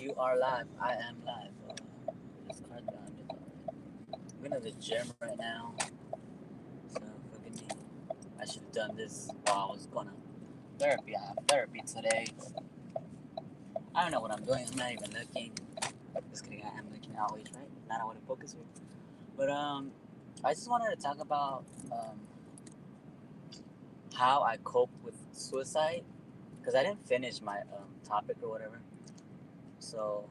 You are live. I am live. This card behind it. I'm going to the gym right now. So forgive me. I should have done this while I was going to therapy. I have therapy today. I don't know what I'm doing. I'm not even looking. Just kidding. I am looking always, right? Not I want to focus here. But I just wanted to talk about how I cope with suicide because I didn't finish my topic or whatever. So,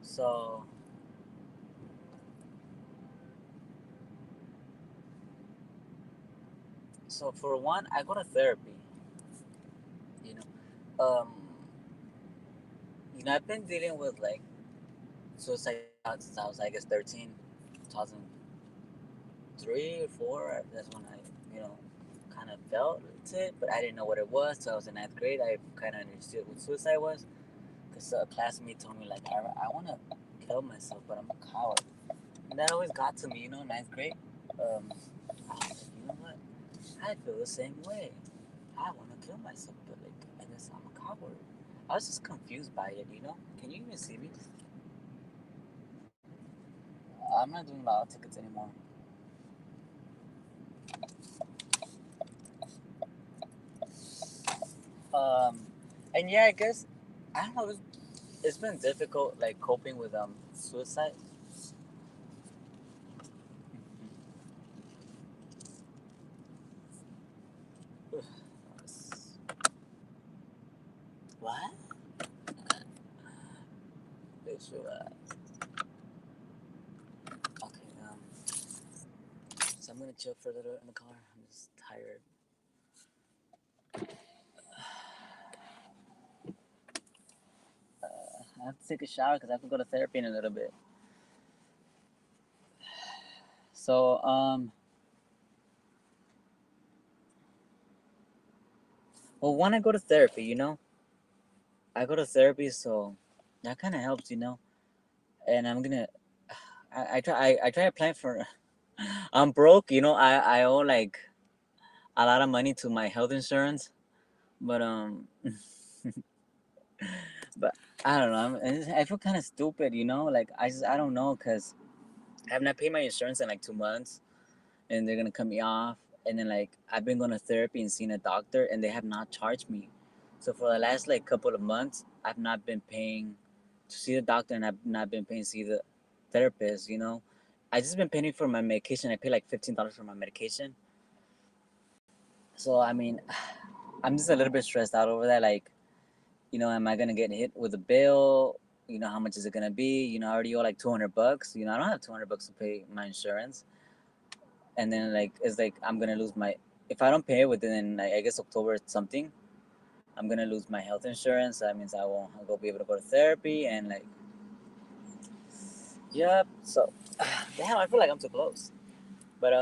so So for one, I go to therapy. You I've been dealing with like suicide thoughts since I was, I guess, 13, 2003 or four. That's when I, kind of felt it, but I didn't know what it was. So I was in ninth grade. I kind of understood what suicide was because a classmate told me like I want to kill myself, but I'm a coward. And that always got to me. Ninth grade. Um, I was like, you know what? I feel the same way. I want to kill myself, but like I guess I'm a coward. I was just confused by it. Can you even see me? I'm not doing lotto tickets anymore. Um, and yeah, I guess I don't know. It's been difficult, like coping with suicide. What? Okay. So I'm gonna chill for a little in the car. I'm just tired. I have to take a shower because I have to go to therapy in a little bit. So well, when I go to therapy, I go to therapy, so that kind of helps. And I'm gonna, I try to plan for. I'm broke, I owe like a lot of money to my health insurance, but but I don't know. I feel kind of stupid, like I don't know, cause I have not paid my insurance in like 2 months, and they're gonna cut me off, and then like I've been going to therapy and seeing a doctor, and they have not charged me. So for the last like couple of months, I've not been paying to see the doctor, and I've not been paying to see the therapist. I just been paying for my medication. I pay like $15 for my medication. So I mean, I'm just a little bit stressed out over that. Like, am I gonna get hit with a bill? How much is it gonna be? I already owe like $200. I don't have $200 to pay my insurance, and then like it's like I'm gonna lose my if I don't pay it within like, I guess October something. I'm gonna lose my health insurance. That means I won't go be able to go to therapy and like, yep. So, damn, I feel like I'm too close. But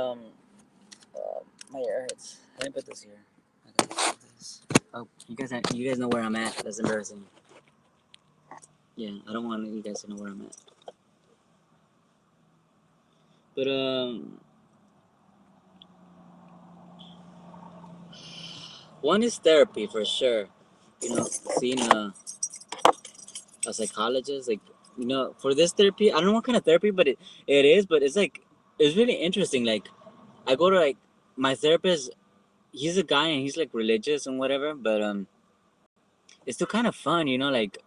my ear hurts. Let me put this here. I gotta put this. Oh, you guys know where I'm at. That's embarrassing. Yeah, I don't want you guys to know where I'm at. But one is therapy for sure. Seeing a psychologist, like, for this therapy, I don't know what kind of therapy, but it is, but it's like it's really interesting. Like, I go to like my therapist. He's a guy and he's like religious and whatever, but it's still kind of fun. Like,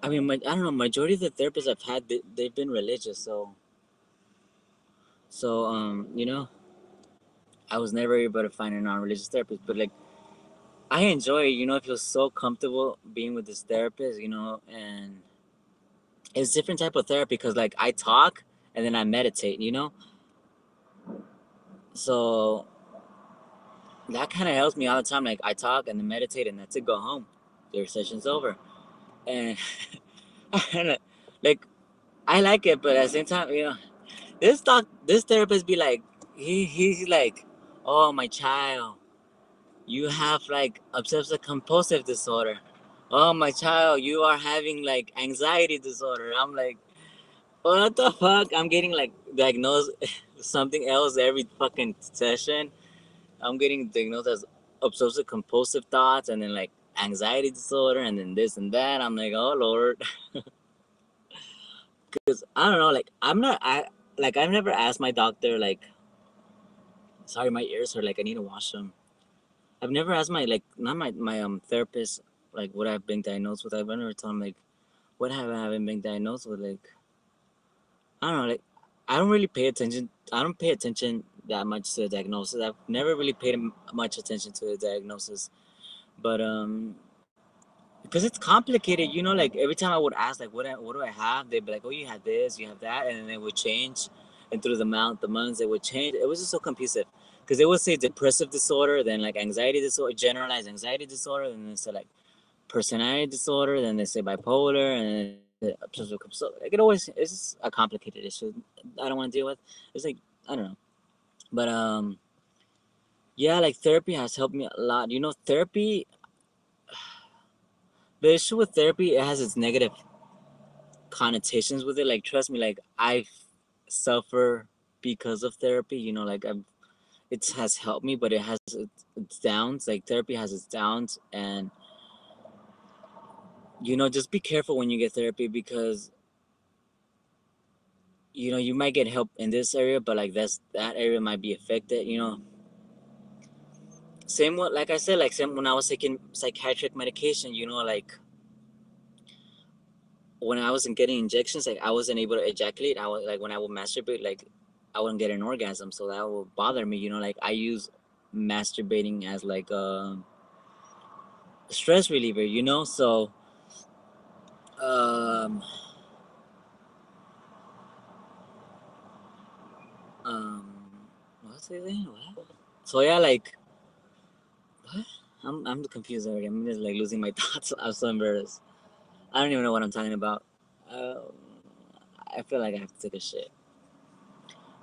I mean, I don't know. Majority of the therapists I've had, they've been religious, so I was never able to find a non-religious therapist, but like I enjoy it. I feel so comfortable being with this therapist. And it's different type of therapy because like I talk and then I meditate. So that kind of helps me all the time. Like I talk and then meditate, and that's it. Go home. Your session's over, and and like I like it, but at the same time, this therapist be like, he's like, oh my child, you have like obsessive compulsive disorder. Oh my child, you are having like anxiety disorder. I'm like, what the fuck? I'm getting like diagnosed something else every fucking session. I'm getting diagnosed as obsessive compulsive thoughts, and then like anxiety disorder, and then this and that. I'm like, oh Lord, because I don't know, like I've never asked my doctor like, sorry, my ears hurt, like I need to wash them. I've never asked my like not my therapist like what I've been diagnosed with. I've never told him like what have I haven't been diagnosed with. Like I don't know, like I don't really pay attention. I don't pay attention that much to the diagnosis. I've never really paid much attention to the diagnosis, but because it's complicated, you know. Like every time I would ask, like what do I have? They'd be like, oh, you have this, you have that, and then it would change, and through the months, it would change. It was just so confusing because they would say depressive disorder, then like anxiety disorder, generalized anxiety disorder, and then they say like personality disorder, then they say bipolar, and then so like it always it's just a complicated issue. I don't want to deal with. It's like I don't know, but yeah, like therapy has helped me a lot. You know, therapy. The issue with therapy, it has its negative connotations with it. Like, trust me, like I suffer because of therapy. You know, like it has helped me, but it has its downs. Like therapy has its downs, and you know, just be careful when you get therapy because you know you might get help in this area, but like that area might be affected. You know, same what like I said, like same when I was taking psychiatric medication. You know, like when I wasn't getting injections, like I wasn't able to ejaculate. I was like when I would masturbate, like I wouldn't get an orgasm, so that would bother me. You know, like I use masturbating as like a stress reliever. You know, so um um what's it saying? What? So yeah, like what? I'm confused already. I'm just like losing my thoughts. I'm so embarrassed. I don't even know what I'm talking about. Um, I feel like I have to take a shit.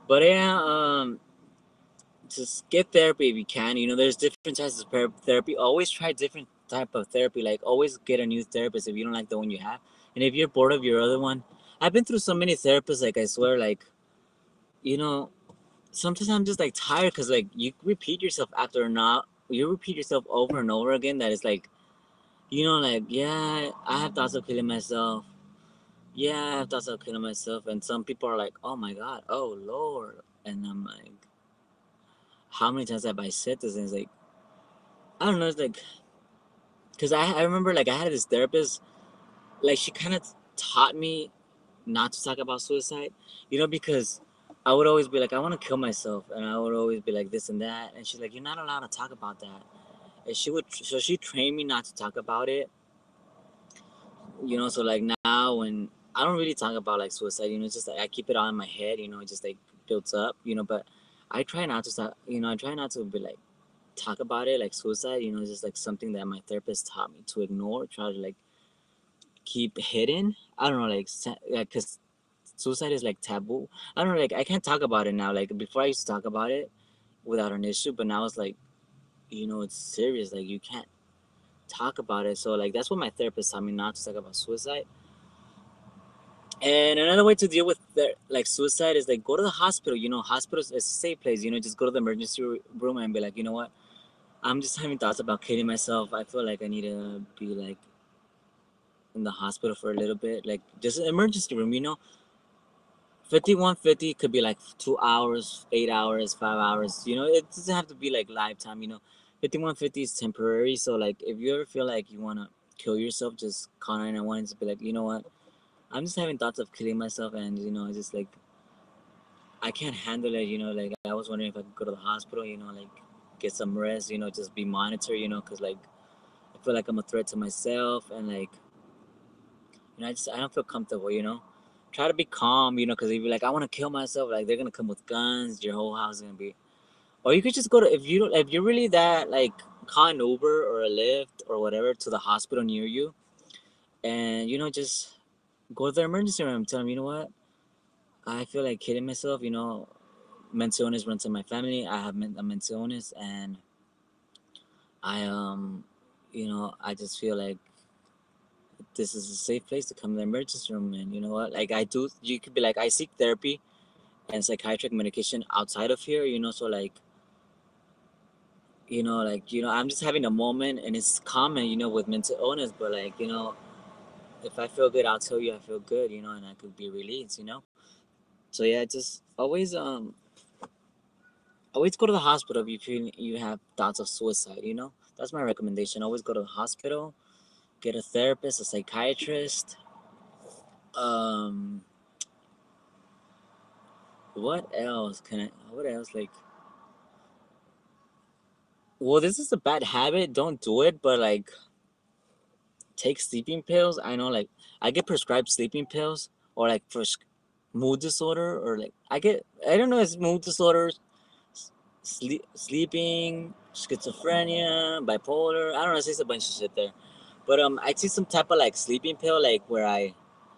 But yeah, just get therapy if you can. You know, there's different types of therapy. Always try different type of therapy. Like always get a new therapist if you don't like the one you have. And if you're bored of your other one, I've been through so many therapists. Like I swear, like you know, sometimes I'm just like tired because like you repeat yourself after not. You repeat yourself over and over again. That is like you know, like yeah, I have thoughts of killing myself. Yeah, I have thoughts of killing myself. And some people are like, oh my god, oh Lord, and I'm like, how many times have I said this? And it's like I don't know. It's like because I remember like I had this therapist like she kind of taught me not to talk about suicide, you know, because I would always be like I want to kill myself, and I would always be like this and that, and she's like you're not allowed to talk about that, and she trained me not to talk about it, you know. So like now when I don't really talk about like suicide, you know, it's just like I keep it all in my head, you know, it just like builds up, you know, but I try not to talk, you know, I try not to be like talk about it like suicide, you know, it's just like something that my therapist taught me to ignore, try to like keep hidden. I don't know, like, cause suicide is like taboo. I don't know, like I can't talk about it now. Like before, I used to talk about it without an issue, but now it's like, you know, it's serious. Like you can't talk about it. So like that's what my therapist taught me not to talk about suicide. And another way to deal with like suicide is like go to the hospital. You know, hospital is a safe place. You know, just go to the emergency room and be like, you know what, I'm just having thoughts about killing myself. I feel like I need to be like in the hospital for a little bit, like just an emergency room. You know, 5150 could be like 2 hours, 8 hours, 5 hours. You know, it doesn't have to be like lifetime. You know, 5150 is temporary. So like, if you ever feel like you wanna kill yourself, just call 911 and just be like, you know what, I'm just having thoughts of killing myself, and you know, just like I can't handle it. You know, like I was wondering if I could go to the hospital. You know, like get some rest. You know, just be monitored. You know, cause like I feel like I'm a threat to myself, and like you know, I don't feel comfortable. You know, try to be calm. You know, cause if you're like I want to kill myself, like they're gonna come with guns. Your whole house is gonna be. Or you could just go to if you're really that like call an Uber or a Lyft or whatever to the hospital near you, and you know just go to the emergency room. Tell them you know what, I feel like killing myself. You know, mental illness runs in my family. I have a mental illness, and I you know, I just feel like this is a safe place to come to the emergency room. And you know what, like I do, you could be like I seek therapy and psychiatric medication outside of here. You know, so like I'm just having a moment, and it's common, with mental illness. But like, if I feel good, I'll tell you I feel good, and I could be released. So yeah, just always go to the hospital if you feel you have thoughts of suicide. That's my recommendation. Always go to the hospital, get a therapist, a psychiatrist. Um, what else can I? What else like? Well, this is a bad habit. Don't do it, but like, take sleeping pills. I know, like, I get prescribed sleeping pills, or like for mood disorder, or like I don't know, it's mood disorders, sleeping, schizophrenia, bipolar. I don't know, it's just a bunch of shit there. But I take some type of like sleeping pill, like where I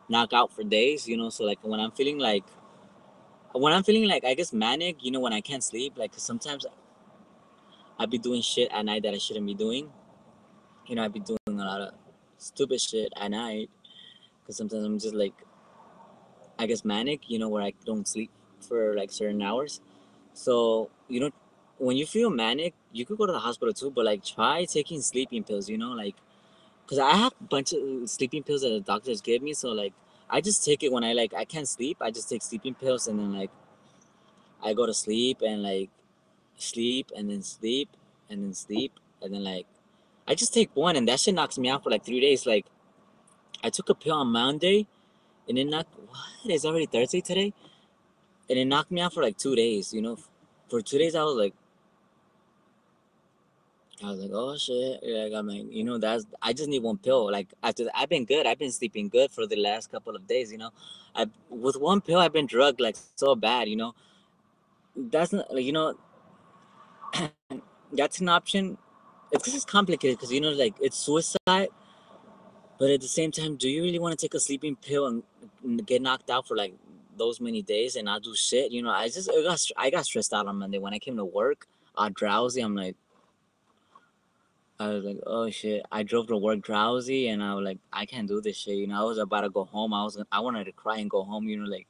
knock out for days. So like when I'm feeling like I guess manic, when I can't sleep, like 'cause sometimes I be doing shit at night that I shouldn't be doing. I be doing a lot of stupid shit at night because sometimes I'm just like, I guess manic, where I don't sleep for like certain hours. So, when you feel manic, you could go to the hospital too, but like try taking sleeping pills, like, because I have a bunch of sleeping pills that the doctors give me. So, like, I just take it when I can't sleep. I just take sleeping pills, and then like I go to sleep and like sleep and then sleep and then sleep. And then like I just take one, and that shit knocks me out for like 3 days. Like, I took a pill on Monday, and it knocked, what? It's already Thursday today? And it knocked me out for like 2 days. For 2 days, I was like, oh shit. Like, I'm like, I just need one pill. Like, after that, I've been good. I've been sleeping good for the last couple of days. With one pill, I've been drugged like so bad. That's not, like, that's an option. It's just complicated because, like, it's suicide. But at the same time, do you really want to take a sleeping pill and get knocked out for like those many days and not do shit? I got stressed out on Monday when I came to work. Drowsy. I was like, oh shit. I drove to work drowsy, and I was like, I can't do this shit. I was about to go home. I wanted to cry and go home. Like,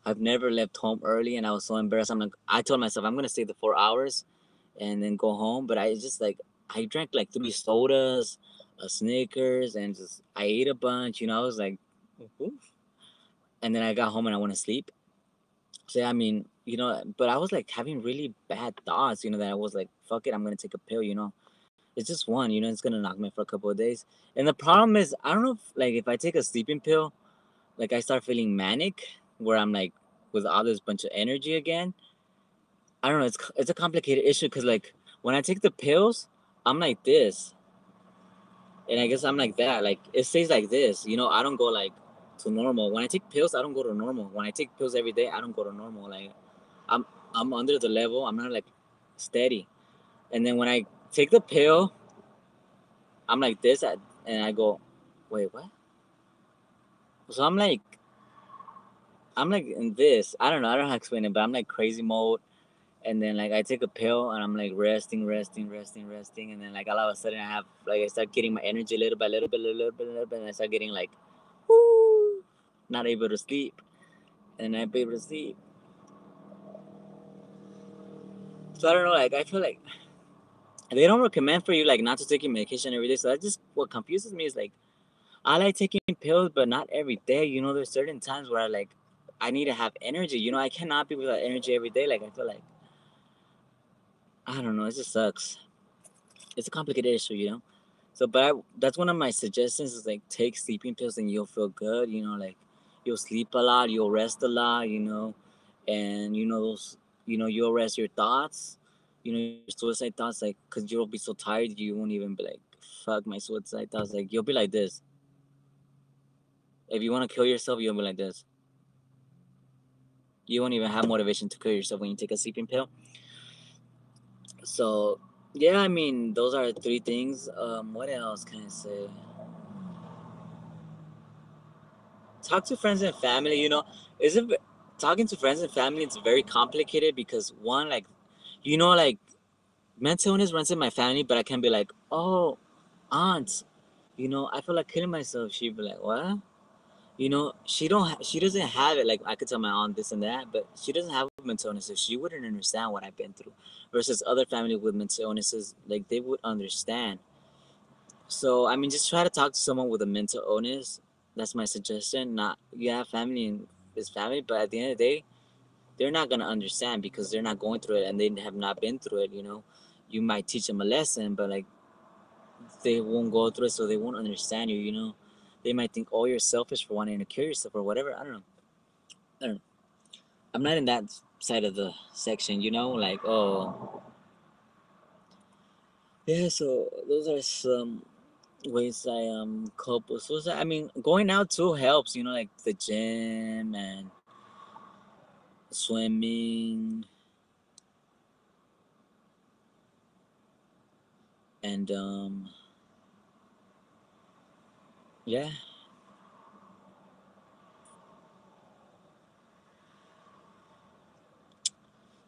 I've never left home early, and I was so embarrassed. I told myself I'm gonna stay the 4 hours and then go home. But I just like, I drank like 3 sodas, a Snickers, and just I ate a bunch. I was like, oof. And then I got home and I want to sleep. So yeah, I mean, but I was like having really bad thoughts. That I was like, fuck it, I'm gonna take a pill. It's just one. It's gonna knock me for a couple of days. And the problem is, I don't know if I take a sleeping pill, like I start feeling manic, where I'm like with all this bunch of energy again. I don't know. It's a complicated issue because like when I take the pills, I'm like this, and I guess I'm like that. Like it stays like this. I don't go like to normal. When I take pills, I don't go to normal. When I take pills every day, I don't go to normal. Like I'm I'm under the level. I'm not like steady. And then when I take the pill, I'm like this, and I go, wait, what? So I'm like in this. I don't know. I don't know how to explain it, but I'm like crazy mode. And then like I take a pill, and I'm like resting, resting, resting, resting, and then like all of a sudden I start getting my energy little by little bit, little bit, little bit, and I start getting like, whoo, not able to sleep, and I'm able to sleep. So I don't know. Like I feel like they don't recommend for you like not to take your medication every day. So that just what confuses me is like I like taking pills, but not every day. There's certain times where I need to have energy. I cannot be without energy every day. Like I feel like I don't know. It just sucks. It's a complicated issue. So, but that's one of my suggestions is like take sleeping pills and you'll feel good. Like you'll sleep a lot, you'll rest a lot. And those, you'll rest your thoughts. Your suicide thoughts, like, cause you'll be so tired, you won't even be like, fuck my suicide thoughts. Like you'll be like this. If you want to kill yourself, you'll be like this. You won't even have motivation to kill yourself when you take a sleeping pill. So, yeah, I mean, those are three things. What else can I say? Talk to friends and family. Is it talking to friends and family? It's very complicated because one, like, like mental illness runs in my family, but I can be like, oh, aunt, I feel like killing myself. She'd be like, what? She doesn't have it. Like I could tell my aunt this and that, but she doesn't have mental illnesses, she wouldn't understand what I've been through. Versus other family with mental illnesses, like they would understand. So I mean, just try to talk to someone with a mental illness. That's my suggestion. Not yeah, family and is family, but at the end of the day, they're not gonna understand because they're not going through it and they have not been through it. You know, you might teach them a lesson, but like they won't go through it, so they won't understand you. You know, they might think, oh, you're selfish for wanting to kill yourself or whatever. I don't know. I don't know. I'm not in that side of the section. You know, like oh yeah. So those are some ways I cope with suicide. I mean, going out too helps. You know, like the gym and swimming and yeah.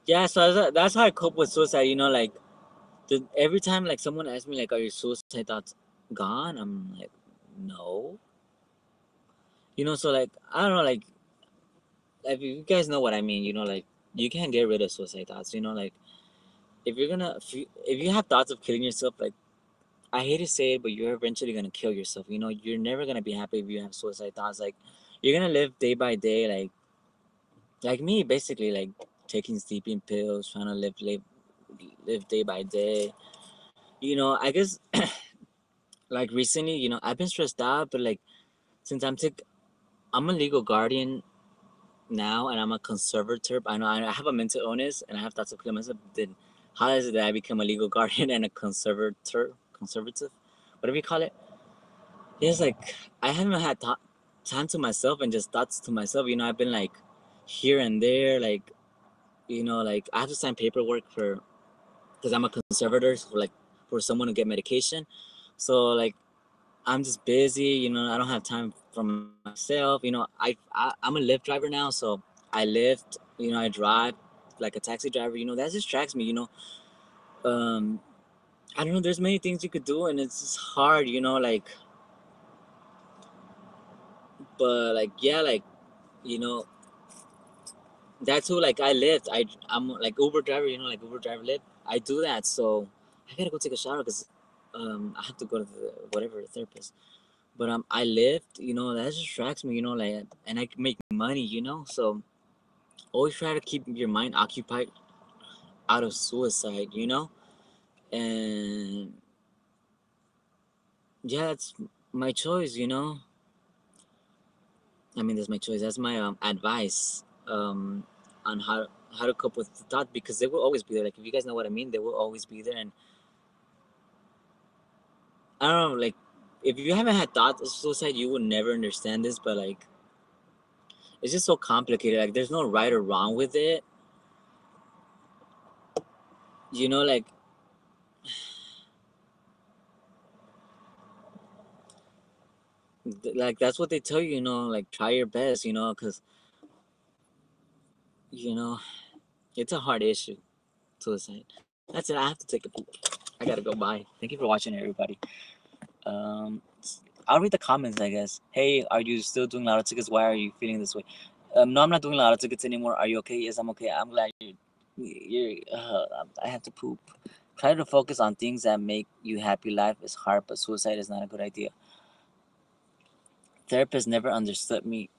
Yeah, so that's how I cope with suicide. You know, like every time like someone asks me like, "Are your suicide thoughts gone?" I'm like, "No." You know, so like I don't know, like you guys know what I mean. You know, like you can't get rid of suicide thoughts. You know, like if you have thoughts of killing yourself, like I hate to say it, but you're eventually gonna kill yourself. You know, you're never gonna be happy if you have suicide thoughts. Like you're gonna live day by day, like me, basically, like taking sleeping pills, trying to live day by day. You know, I guess like recently, you know, I've been stressed out, but like since I'm a legal guardian now, and I'm a conservator. I know I have a mental illness, and I have thoughts of killing myself. Then how is it that I become a legal guardian and a conservative, whatever you call it? It's like I haven't had time to myself and just thoughts to myself. You know, I've been like here and there, like you know, like I have to sign paperwork for because I'm a conservator for someone to get medication. So like I'm just busy, you know. I don't have time for myself, you know. I'm a Lyft driver now, so I Lyft, you know. I drive like a taxi driver, you know. That distracts me, you know. Um, I don't know. There's many things you could do, and it's just hard, you know. Like, but like yeah, like you know, that's who like I Lyft. I'm like Uber driver, you know, like Uber driver Lyft. I do that, so I gotta go take a shower because I have to go to the whatever therapist. But I Lyft, you know, that distracts me, you know, like, and I can make money, you know. So always try to keep your mind occupied out of suicide, you know. And yeah, that's my choice, you know. I mean, that's my choice. That's my advice on how to cope with the thought because they will always be there. Like if you guys know what I mean, they will always be there. And I don't know, like if you haven't had thoughts of suicide, you will never understand this. But like it's just so complicated. Like there's no right or wrong with it. You know, like that's what they tell you. You know, like try your best. You know, because you know it's a hard issue. Suicide. That's it. I have to take a poop. I gotta go. Bye. Thank you for watching, everybody. Um, I'll read the comments, I guess. Hey, are you still doing lotto tickets? Why are you feeling this way? No, I'm not doing lotto tickets anymore. Are you okay? Yes, I'm okay. I'm glad you're. I have to poop. Try to focus on things that make you happy. Life is hard, but suicide is not a good idea. Therapists never understood me.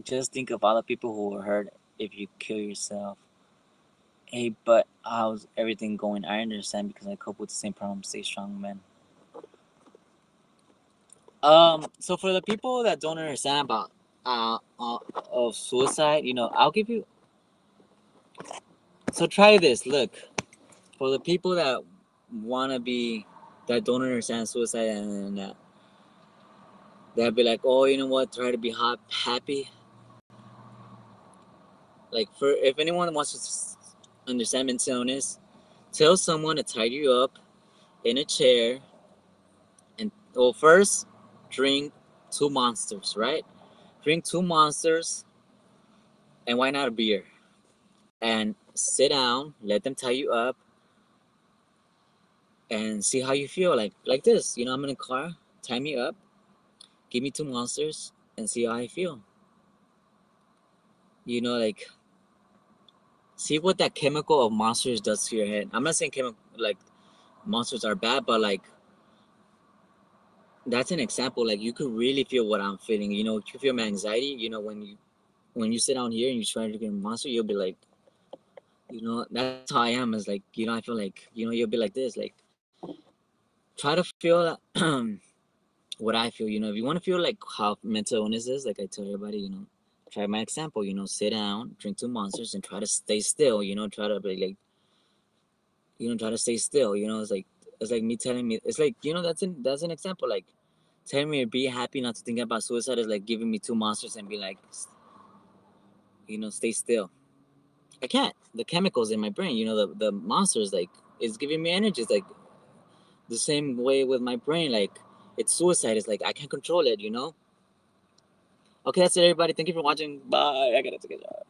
Just think of all the people who were hurt if you kill yourself. Hey, but how's everything going? I understand because I cope with the same problem. Stay strong, man. So for the people that don't understand about of suicide, you know, I'll give you. So try this. Look, for the people that wanna be that don't understand suicide and they'll be like, oh, you know what? Try to be happy. Like for if anyone wants to understand mental illness, tell someone to tie you up in a chair and well first drink two monsters, right? Drink two monsters and why not a beer? And sit down, let them tie you up, and see how you feel. Like this, you know, I'm in a car, tie me up, give me two monsters, and see how I feel. You know, like see what that chemical of monsters does to your head. I'm not saying chemical like monsters are bad, but like that's an example. Like you could really feel what I'm feeling. You know, you feel my anxiety. You know, when you sit down here and you try to get a monster, you'll be like, you know, that's how I am. Is like, you know, I feel like, you know, you'll be like this. Like, try to feel what I feel. You know, if you want to feel like how mental illness is, like I tell everybody, you know, try my example. You know, sit down, drink two monsters, and try to stay still. You know, try to be like, you know, try to stay still. You know, it's like me telling me, it's like, you know, that's an example. Like telling me to be happy, not to think about suicide, is like giving me two monsters and be like, you know, stay still. I can't. The chemicals in my brain, you know, the monsters, like, it's giving me energy. It's like the same way with my brain. Like, it's suicide. It's like I can't control it, you know? Okay, that's it, everybody. Thank you for watching. Bye. I gotta take a job.